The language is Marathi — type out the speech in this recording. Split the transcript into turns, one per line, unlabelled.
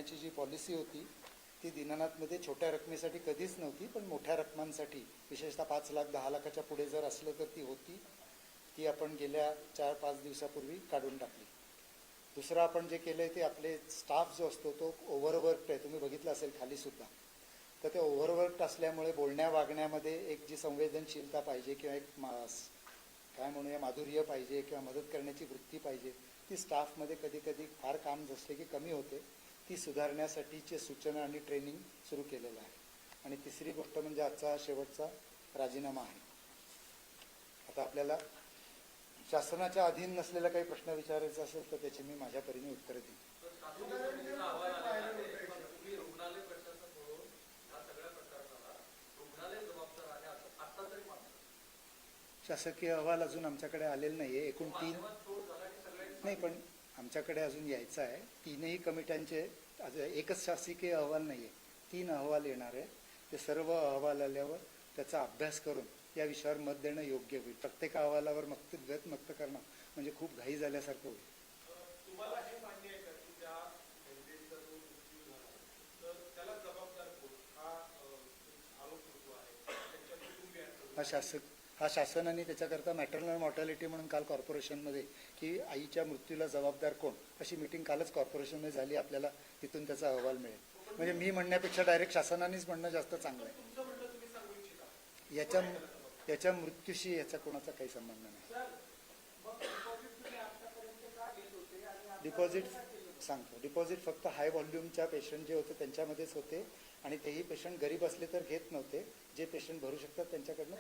देण्याची जी पॉलिसी होती ती दीनानाथमध्ये छोट्या रकमेसाठी कधीच नव्हती, पण मोठ्या रकमांसाठी विशेषतः 5 लाख 10 लाखाच्या पुढे जर असलं तर ती होती. ती आपण गेल्या 4-5 दिवसापूर्वी काढून टाकली. दुसरं आपण जे केलं आहे ते आपले स्टाफ जो असतो तो ओव्हरवर्कड आहे, तुम्ही बघितलं असेल खालीसुद्धा. तर ते ओव्हरवर्कड असल्यामुळे बोलण्या वागण्यामध्ये एक जी संवेदनशीलता पाहिजे किंवा एक काय म्हणूया माधुर्य पाहिजे किंवा मदत करण्याची वृत्ती पाहिजे, ती स्टाफमध्ये कधी कधी फार काम असले की कमी होते. ती सुधारण्यासाठीचे सूचना आणि ट्रेनिंग सुरू केलेलं आहे. आणि तिसरी गोष्ट म्हणजे आजचा शेवटचा राजीनामा आहे. आता आपल्याला शासनाच्या अधीन नसलेला काही प्रश्न विचारायचा असेल तर त्याची मी माझ्या परीने उत्तरं देईन. शासकीय अहवाल अजून आमच्याकडे आलेला नाही आहे. एकूण 3 नाही, पण आमच्याकडे अजून यायचा आहे. 3ही कमिट्यांचे एकच शासकीय अहवाल नाही आहे, 3 अहवाल येणार आहे. ते सर्व अहवाल आल्यावर त्याचा अभ्यास करून या विषयावर मत देणं योग्य होईल. प्रत्येक अहवालावर व्यक्त करणं म्हणजे खूप घाई झाल्यासारखं होईल. हा शासनाने त्याच्याकरता मॅटर्नल मॉर्टॅलिटी म्हणून काल कॉर्पोरेशनमध्ये की आईच्या मृत्यूला जबाबदार कोण अशी मीटिंग कालच कॉर्पोरेशनमध्ये झाली. आपल्याला तिथून त्याचा अहवाल मिळेल. म्हणजे मी म्हणण्यापेक्षा डायरेक्ट शासनानेच म्हणणं जास्त चांगलं आहे. याच्या मृत्यूशी याचा कोणाचा काही संबंध नाही. डिपॉझिट सांगतो, डिपॉझिट फक्त हाय व्हॉल्यूमच्या पेशंट जे होते त्यांच्यामध्येच होते आणि तेही पेशंट गरीब असले तर घेत नव्हते. जे पेशंट भरू शकतात त्यांच्याकडनं